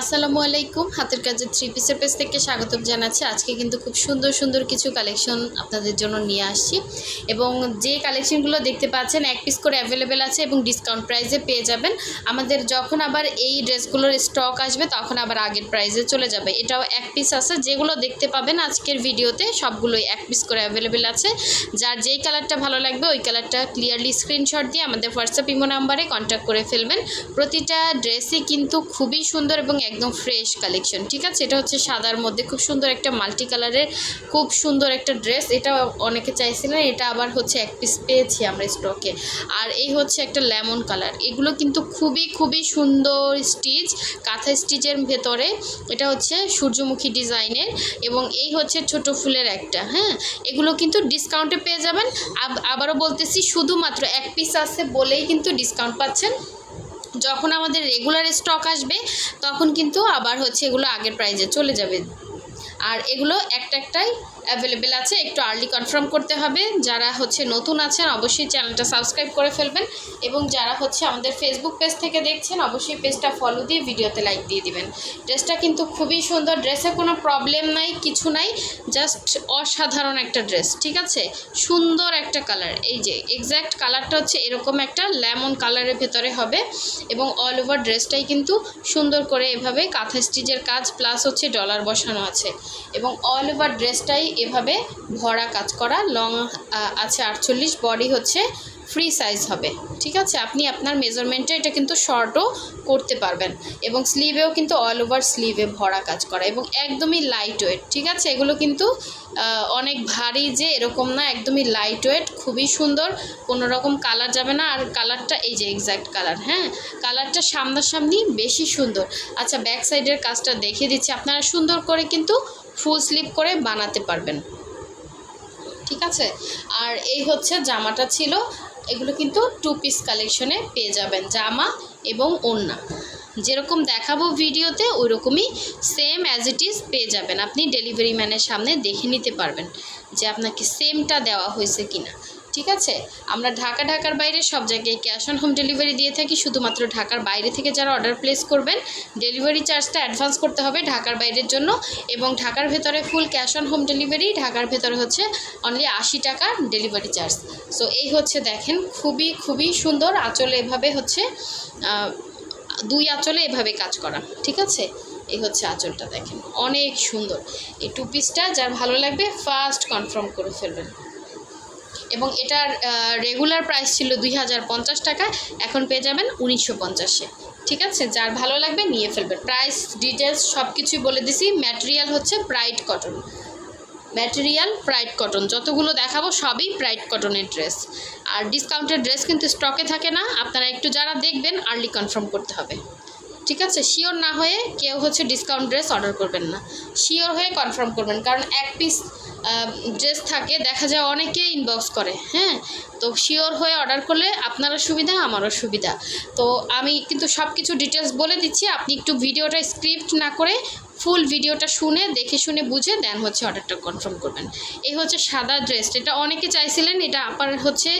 আসসালামু আলাইকুম। হাতের কাজের থ্রি পিসের পেজ থেকে স্বাগতম জানাচ্ছি। আজকে কিন্তু খুব সুন্দর সুন্দর কিছু কালেকশন আপনাদের জন্য নিয়ে আসছি এবং যে কালেকশনগুলো দেখতে পাচ্ছেন এক পিস করে অ্যাভেলেবেল আছে এবং ডিসকাউন্ট প্রাইসে পেয়ে যাবেন। আমাদের যখন আবার এই ড্রেসগুলোর স্টক আসবে তখন আবার আগের প্রাইসে চলে যাবে। এটাও এক পিস আছে, যেগুলো দেখতে পাবেন আজকের ভিডিওতে সবগুলোই এক পিস করে অ্যাভেলেবেল আছে। যার যেই কালারটা ভালো লাগবে ওই কালারটা ক্লিয়ারলি স্ক্রিনশট দিয়ে আমাদের হোয়াটসঅ্যাপ ইমো নাম্বারে কন্ট্যাক্ট করে ফেলবেন। প্রতিটা ড্রেসই কিন্তু খুবই সুন্দর এবং একদম ফ্রেশ কালেকশন। ঠিক আছে, এটা হচ্ছে সাদার মধ্যে খুব সুন্দর একটা মাল্টি কালারের খুব সুন্দর একটা ড্রেস। এটা অনেকে চাইছিলেন, এটা আবার হচ্ছে এক পিস পেয়েছি আমরা স্টকে। আর এই হচ্ছে একটা লেমন কালার। এগুলো কিন্তু খুবই সুন্দর স্টিচ, কাঁথা স্টিচের ভেতরে। এটা হচ্ছে সূর্যমুখী ডিজাইনের এবং এই হচ্ছে ছোট ফুলের একটা। এগুলো কিন্তু ডিসকাউন্টে পেয়ে যাবেন। আবারও বলতেছি, শুধুমাত্র এক পিস আছে বলেই কিন্তু ডিসকাউন্ট পাচ্ছেন। যখন আমাদের রেগুলার স্টক আসবে তখন কিন্তু আবার হচ্ছে এগুলো আগের প্রাইজে চলে যাবে। আর এগুলো একটাই অ্যাভেলেবেল আছে, একটু আর্লি কনফার্ম করতে হবে। যারা হচ্ছে নতুন আছেন অবশ্যই চ্যানেলটা সাবস্ক্রাইব করে ফেলবেন এবং যারা হচ্ছে আমাদের ফেসবুক পেজ থেকে দেখছেন অবশ্যই পেজটা ফলো দিয়ে ভিডিওতে লাইক দিয়ে দিবেন। ড্রেসটা কিন্তু খুবই সুন্দর, ড্রেসে কোনো প্রবলেম নাই, কিছু নাই, জাস্ট অসাধারণ একটা ড্রেস। ঠিক আছে, সুন্দর একটা কালার। এই যে এক্স্যাক্ট কালারটা হচ্ছে এরকম একটা লেমন কালারের ভেতরে হবে এবং অল ওভার ড্রেসটাই কিন্তু সুন্দর করে এভাবে কাঁথা স্টিচের কাজ প্লাস হচ্ছে ডলার বসানো আছে এবং অল ওভার ড্রেসটাই এভাবে ভরা কাজ করা। লং আছে 48, বডি হচ্ছে ফ্রি সাইজ হবে। ঠিক আছে, আপনি আপনার মেজারমেন্টে এটা কিন্তু শর্টও করতে পারবেন এবং স্লিভেও কিন্তু অল ওভার স্লিভে ভরা কাজ করা এবং একদমই লাইট ওয়েট। ঠিক আছে, এগুলো কিন্তু অনেক ভারী যে এরকম না, একদমই লাইট ওয়েট, খুবই সুন্দর, কোনো রকম কালার যাবে না। আর কালারটা এই যে এক্স্যাক্ট কালার, কালারটা সামনাসামনি বেশি সুন্দর। আচ্ছা, ব্যাক সাইডের কাজটা দেখিয়ে দিচ্ছি, আপনারা সুন্দর করে কিন্তু ফুল স্লিভ করে বানাতে পারবেন। ঠিক আছে, আর এই হচ্ছে জামাটা ছিল। এগুলো কিন্তু টু পিস কালেকশনে পেয়ে যাবেন, জামা এবং ওড়না যেরকম দেখাবো ভিডিওতে ওই রকমই সেম অ্যাজ ইট ইজ পেয়ে যাবেন। আপনি ডেলিভারি ম্যানের সামনে দেখে নিতে পারবেন যে আপনাকে সেমটা দেওয়া হয়েছে কিনা। ঠিক আছে, আমরা ঢাকার বাইরে সব জায়গায় ক্যাশ অন হোম ডেলিভারি দিয়ে থাকি। শুধুমাত্র ঢাকার বাইরে থেকে যারা অর্ডার প্লেস করবেন ডেলিভারি চার্জটা অ্যাডভান্স করতে হবে ঢাকার বাইরের জন্য, এবং ঢাকার ভেতরে full cash on home delivery. ঢাকার ভেতরে হচ্ছে অনলি 80 টাকা ডেলিভারি চার্জ। সো এই হচ্ছে দেখেন খুবই সুন্দর আঁচলে এভাবে হচ্ছে দুই আঁচলে এভাবে কাজ করা। ঠিক আছে, এই হচ্ছে আঁচলটা দেখেন অনেক সুন্দর। এই টু পিসটা যার ভালো লাগবে ফার্স্ট কনফার্ম করে ফেলবেন। এবং এটার রেগুলার প্রাইস ছিল 2050 টাকা, এখন পেয়ে যাবেন 1950-এ। ঠিক আছে, যার ভালো লাগবে নিয়ে ফেলবেন। প্রাইস ডিটেলস সব কিছুই বলে দিছি। ম্যাটেরিয়াল হচ্ছে প্রাইড কটন, যতগুলো দেখাবো সবই প্রাইড কটনের ড্রেস। আর ডিসকাউন্টের ড্রেস কিন্তু স্টকে থাকে না, আপনারা একটু যারা দেখবেন আর্লি কনফার্ম করতে হবে। ঠিক আছে, শিওর না হয়ে কেউ হচ্ছে ডিসকাউন্ট ড্রেস অর্ডার করবেন না, শিওর হয়ে কনফার্ম করবেন। কারণ এক পিস ড্রেস থাকে, দেখা যায় অনেকেই ইনবক্স করে। তো শিওর হয়ে অর্ডার করলে আপনারও সুবিধা আমারও সুবিধা। তো আমি কিন্তু সব কিছু ডিটেলস বলে দিচ্ছি, আপনি একটু ভিডিওটা স্ক্রিপ্ট না করে ফুল ভিডিওটা শুনে দেখে শুনে বুঝে দেন হচ্ছে অর্ডারটা কনফার্ম করবেন। এই হচ্ছে সাদা ড্রেস, এটা অনেকে চাইছিলেন, এটা আপার হচ্ছে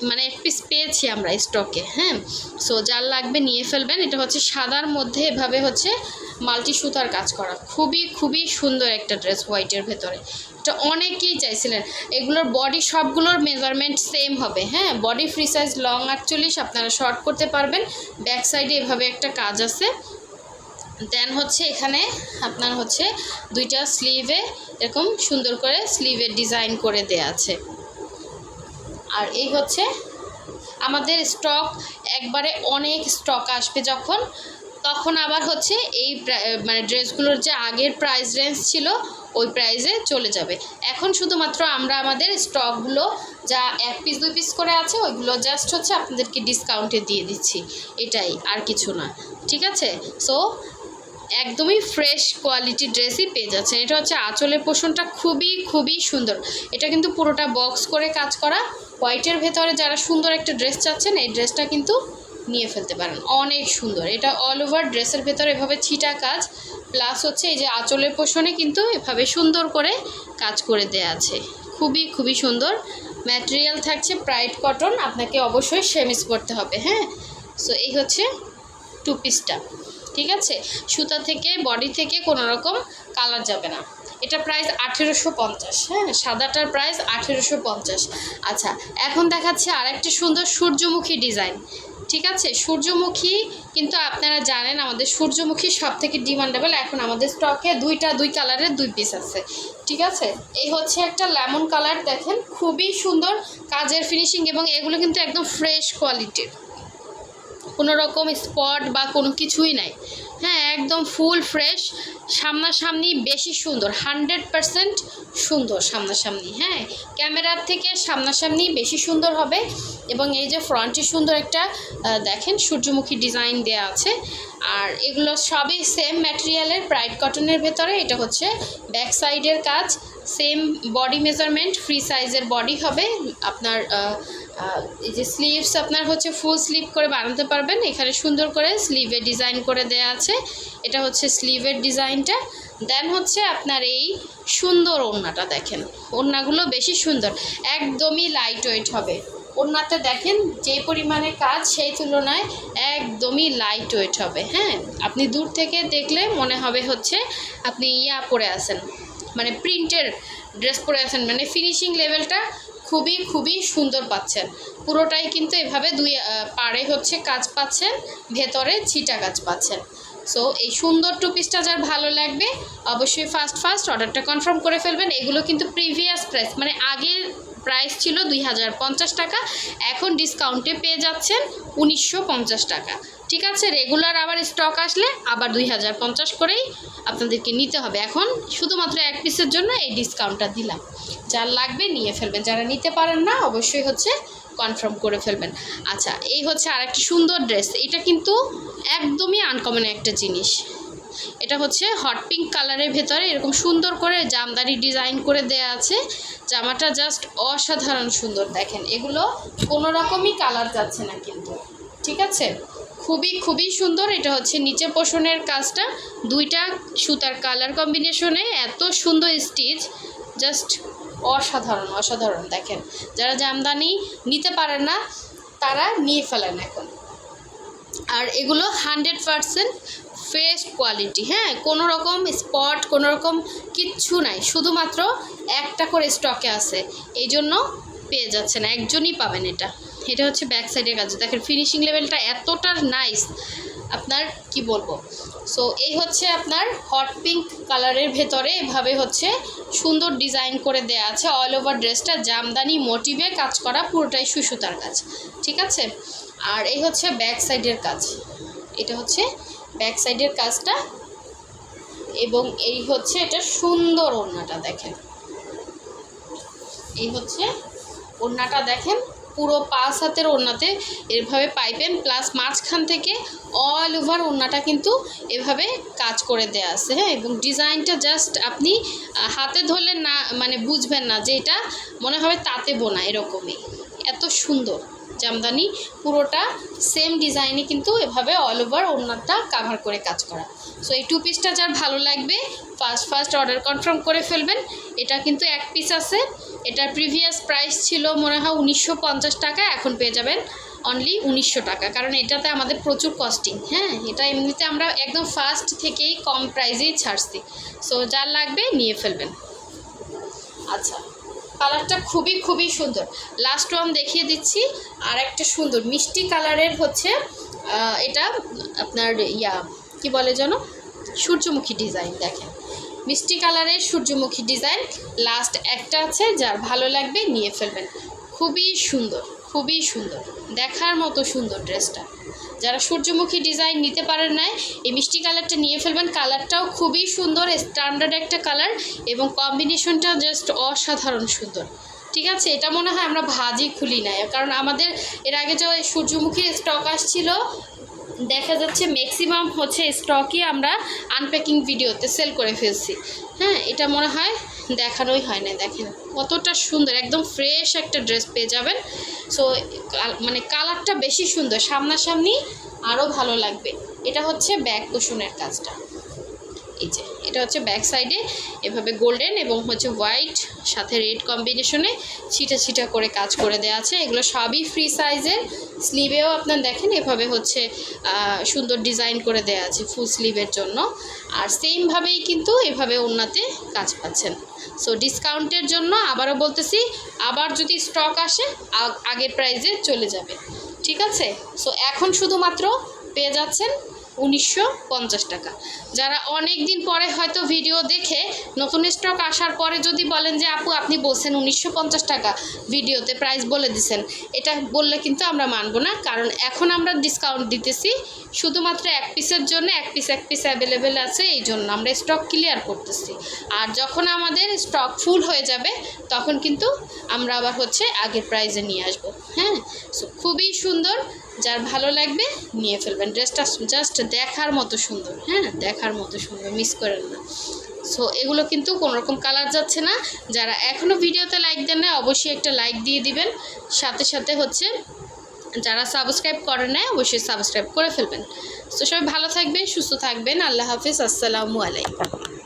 মানে এক পিস পেয়েছি আমরা স্টকে। সো যার লাগবে নিয়ে ফেলবেন। এটা হচ্ছে সাদার মধ্যে এভাবে হচ্ছে মাল্টি সুতার কাজ করা, খুবই সুন্দর একটা ড্রেস হোয়াইটের ভেতরে। এটা অনেকেই চাইছিলেন। এগুলোর বডি সবগুলোর মেজারমেন্ট সেম হবে। বডি ফ্রি সাইজ লং 48, আপনারা শর্ট করতে পারবেন। ব্যাক সাইডে এভাবে একটা কাজ আছে। দেন হচ্ছে এখানে আপনার হচ্ছে দুইটা স্লিভে এরকম সুন্দর করে স্লিভের ডিজাইন করে দেয়া আছে। আর এই হচ্ছে আমাদের স্টক, একবারে অনেক স্টক আসবে যখন, তখন আবার হচ্ছে এই মানে ড্রেসগুলোর যে আগের প্রাইস রেঞ্জ ছিল ওই প্রাইসে চলে যাবে। এখন শুধুমাত্র আমরা আমাদের স্টকগুলো যা এক পিস 2 পিস করে আছে ওইগুলো জাস্ট হচ্ছে আপনাদেরকে ডিসকাউন্টে দিয়ে দিচ্ছি, এটাই, আর কিছু না। ঠিক আছে, সো একদমই ফ্রেশ কোয়ালিটি ড্রেসই পেয়ে যাচ্ছেন। এটা হচ্ছে আঁচলের পোর্শনটা খুবই সুন্দর। এটা কিন্তু পুরোটা বক্স করে কাজ করা হোয়াইটের ভেতরে। যারা সুন্দর একটা ড্রেস চাচ্ছেন এই ড্রেসটা কিন্তু নিয়ে ফেলতে পারেন, অনেক সুন্দর। এটা অল ওভার ড্রেসের ভেতরে এভাবে ছিটা কাজ প্লাস হচ্ছে এই যে আঁচলের পোর্শনে কিন্তু এভাবে সুন্দর করে কাজ করে দেয়া আছে। খুবই সুন্দর। ম্যাটেরিয়াল থাকছে প্রাইড কটন, আপনাকে অবশ্যই সেমিস করতে হবে। সো এই হচ্ছে টু পিসটা। ঠিক আছে, সুতা থেকে বডি থেকে কোনো রকম কালার যাবে না। এটা প্রাইস 1850। হ্যাঁ, সাদাটার প্রাইস 1850। আচ্ছা, এখন দেখাচ্ছে আরেকটি সুন্দর সূর্যমুখী ডিজাইন। ঠিক আছে, সূর্যমুখী কিন্তু আপনারা জানেন আমাদের সূর্যমুখী সব থেকে ডিমান্ডেবল। এখন আমাদের স্টকে দুই কালারের 2 পিস আছে। ঠিক আছে, এই হচ্ছে একটা লেমন কালার, দেখেন খুবই সুন্দর কাজের ফিনিশিং, এবং এগুলো কিন্তু একদম ফ্রেশ কোয়ালিটির, কোনো রকম স্পট বা কোনো কিছুই নাই। হ্যাঁ, একদম ফুল ফ্রেশ, সামনাসামনি বেশি সুন্দর, 100% সুন্দর সামনাসামনি। হ্যাঁ, ক্যামেরার থেকে সামনাসামনি বেশি সুন্দর হবে। এবং এই যে ফ্রন্টে সুন্দর একটা দেখেন সূর্যমুখী ডিজাইন দেওয়া আছে। আর এগুলো সবই সেম ম্যাটেরিয়ালের, ব্রাইট কটনের ভেতরে। এটা হচ্ছে ব্যাক সাইডের কাজ, সেম বডি মেজারমেন্ট, ফ্রি সাইজের বডি হবে আপনার। এই যে স্লিভস আপনার হচ্ছে ফুল স্লিভ করে বানাতে পারবেন। এখানে সুন্দর করে স্লিভে ডিজাইন করে দেয়া আছে, এটা হচ্ছে স্লিভের ডিজাইনটা। দেন হচ্ছে আপনার এই সুন্দর ওড়নাটা, দেখেন ওড়নাগুলো বেশি সুন্দর, একদমই লাইট ওয়েট হবে। ওড়নাতে দেখেন যে পরিমাণে কাজ সেই তুলনায় একদমই লাইট ওয়েট হবে। হ্যাঁ, আপনি দূর থেকে দেখলে মনে হবে হচ্ছে আপনি পরে আছেন, মানে প্রিন্টের ড্রেস পরে আছেন, মানে ফিনিশিং লেভেলটা খুবই সুন্দর পাচ্ছেন। পুরোটাই কিন্তু এভাবে পাড়ে হচ্ছে কাজ পাচ্ছেন, ভেতরে ছিটা কাজ পাচ্ছেন। সো এই সুন্দর 2 পিসটা যার ভালো লাগবে অবশ্যই ফার্স্ট অর্ডারটা কনফার্ম করে ফেলবেন। এগুলো কিন্তু প্রিভিয়াস প্রাইস, মানে আগের প্রাইস ছিল 2050 টাকা, এখন ডিসকাউন্টে পেয়ে যাচ্ছেন 1950 টাকা। ঠিক আছে, রেগুলার আবার স্টক আসলে আবার 2050 করেই আপনাদেরকে নিতে হবে। এখন শুধুমাত্র 1 পিসের জন্য এই ডিসকাউন্টটা দিলাম, যার লাগবে নিয়ে ফেলবেন, যারা নিতে পারেন না অবশ্যই হচ্ছে কনফার্ম করে ফেলবেন। আচ্ছা, এই হচ্ছে আরেকটি সুন্দর ড্রেস, এটা কিন্তু একদমই আনকমন একটা জিনিস। এটা হচ্ছে হট পিঙ্ক কালারের ভেতরে এরকম সুন্দর করে জামদানি ডিজাইন করে দেয়া আছে। জামাটা জাস্ট অসাধারণ সুন্দর, দেখেন এগুলো কোনো রকমই কালার যাচ্ছে না কিন্তু। ঠিক আছে, খুবই সুন্দর। এটা হচ্ছে নিচে পোষণের কাজটা, 2টা সুতার কালার কম্বিনেশনে এত সুন্দর স্টিচ, জাস্ট অসাধারণ। দেখেন যারা জামদানি নিতে পারেন না তারা নিয়ে ফেলেন এখন। আর এগুলো 100% ফ্রেশ কোয়ালিটি। হ্যাঁ, কোনো রকম স্পট কোনো রকম কিচ্ছু নাই, শুধুমাত্র একটা করে স্টকে আছে, এই জন্য পেয়ে যাচ্ছেন, একজনই পাবেন এটা। এটা হচ্ছে ব্যাক সাইডের কাজ, দেখেন ফিনিশিং লেভেলটা এতটা নাইস, আপনার কি বলবো। সো এই হচ্ছে আপনার হট পিঙ্ক কালারের ভেতরে এভাবে হচ্ছে সুন্দর ডিজাইন করে দেয়া আছে। অল ওভার ড্রেসটা জামদানি মোটিভে কাজ করা, পুরোটাই সুতার কাজ। ঠিক আছে, আর এই হচ্ছে ব্যাক সাইডের কাজ, এটা হচ্ছে ব্যাক সাইডের কাজটা। এবং এই হচ্ছে এটা সুন্দর ওড়নাটা, দেখেন এই হচ্ছে ওড়নাটা, দেখেন পুরো 5 হাতের ওড়নাতে এভাবে পাইপেন প্লাস মাঝখান থেকে অল ওভার ওড়নাটা কিন্তু এভাবে কাজ করে দেয়া আছে। হ্যাঁ, এবং ডিজাইনটা জাস্ট আপনি হাতে ধরলে না মানে বুঝবেন না যে এটা মনে হবে তাঁতে বোনা, এরকমই এত সুন্দর জামদানি, পুরোটা সেম ডিজাইনে কিন্তু এভাবে অল ওভার ওড়নাটা কাভার করে কাজ করা। সো এই 2 পিসটা যার ভালো লাগবে ফার্স্ট অর্ডার কনফার্ম করে ফেলবেন। এটা কিন্তু 1 পিস আছে, এটার প্রিভিয়াস প্রাইস ছিল মনে হয় 1950 টাকা, এখন পেয়ে যাবেন অনলি 1900 টাকা, কারণ এটাতে আমাদের প্রচুর কস্টিং। হ্যাঁ, এটা এমনিতে আমরা একদম ফার্স্ট থেকেই কম প্রাইসেই ছাড়ছি। সো যার লাগবে নিয়ে ফেলবেন। আচ্ছা, কালারটা খুবই সুন্দর, লাস্ট ওয়ান দেখিয়ে দিচ্ছি। আর একটা সুন্দর মিষ্টি কালারের হচ্ছে এটা আপনার কি বলে যেন, সূর্যমুখী ডিজাইন। দেখেন মিষ্টি কালারের সূর্যমুখী ডিজাইন, লাস্ট একটা আছে, যার ভালো লাগবে নিয়ে ফেলবেন। খুবই সুন্দর, দেখার মতো সুন্দর ড্রেসটা। যারা সূর্যমুখী ডিজাইন নিতে পারেন না, এই মিষ্টি কালারটা নিয়ে ফেলবেন। কালারটাও খুবই সুন্দর, স্ট্যান্ডার্ড একটা কালার, এবং কম্বিনেশনটা জাস্ট অসাধারণ সুন্দর। ঠিক আছে, এটা মনে হয় আমরা ভাজি খুলি নাই, কারণ আমাদের এর আগে যে সূর্যমুখীর স্টক আসছিল দেখা যাচ্ছে ম্যাক্সিমাম হচ্ছে স্টকই আমরা আনপ্যাকিং ভিডিওতে সেল করে ফেলছি। হ্যাঁ, এটা মনে হয় দেখানোই হয় না। দেখেন কতটা সুন্দর, একদম ফ্রেশ একটা ড্রেস পেয়ে যাবেন। সো মানে কালারটা বেশি সুন্দর, সামনাসামনি আরও ভালো লাগবে। এটা হচ্ছে ব্যাক কুশনের কাজটা, এই যে এটা হচ্ছে ব্যাক সাইডে এভাবে গোল্ডেন এবং হচ্ছে হোয়াইট সাথে রেড কম্বিনেশনে ছিটা ছিটা করে কাজ করে দেওয়া আছে। এগুলো সবই ফ্রি সাইজের। স্লিভেও আপনার দেখেন এভাবে হচ্ছে সুন্দর ডিজাইন করে দেওয়া আছে ফুল স্লিভের জন্য। আর সেমভাবেই কিন্তু এভাবে ওড়নাতে কাজ পাচ্ছেন। সো ডিসকাউন্টের জন্য আবারও বলতেছি, আবার যদি স্টক আসে আগের প্রাইসে চলে যাবে, ঠিক আছে? সো এখন শুধুমাত্র পেয়ে যাচ্ছেন 1950 টাকা। যারা অনেক দিন পরে হয়তো ভিডিও দেখে নতুন স্টক আসার পরে যদি বলেন যে আপু আপনি বলছেন 1950 টাকা, ভিডিওতে প্রাইস বলে দিছেন, এটা বললে কিন্তু আমরা মানবো না। কারণ এখন আমরা ডিসকাউন্ট দিতেছি শুধুমাত্র এক পিসের জন্য। এক পিস অ্যাভেলেবেল আছে, এই জন্য আমরা স্টক ক্লিয়ার করতেছি। আর যখন আমাদের স্টক ফুল হয়ে যাবে তখন কিন্তু আমরা আবার হচ্ছে আগের প্রাইসে নিয়ে আসবো। হ্যাঁ, সো খুবই সুন্দর, যার ভালো লাগবে নিয়ে ফেলবেন। ড্রেসটা জাস্ট দেখার মতো সুন্দর, হ্যাঁ দেখার মতো সুন্দর, মিস করেন না। সো এগুলো কিন্তু কোনোরকম কালার যাচ্ছে না। যারা এখনও ভিডিওতে লাইক দেন না অবশ্যই একটা লাইক দিয়ে দিবেন। সাথে সাথে হচ্ছে যারা সাবস্ক্রাইব করেন না অবশ্যই সাবস্ক্রাইব করে ফেলবেন। সো সবাই ভালো থাকবেন, সুস্থ থাকবেন। আল্লাহ হাফিজ, আসসালামু আলাইকুম।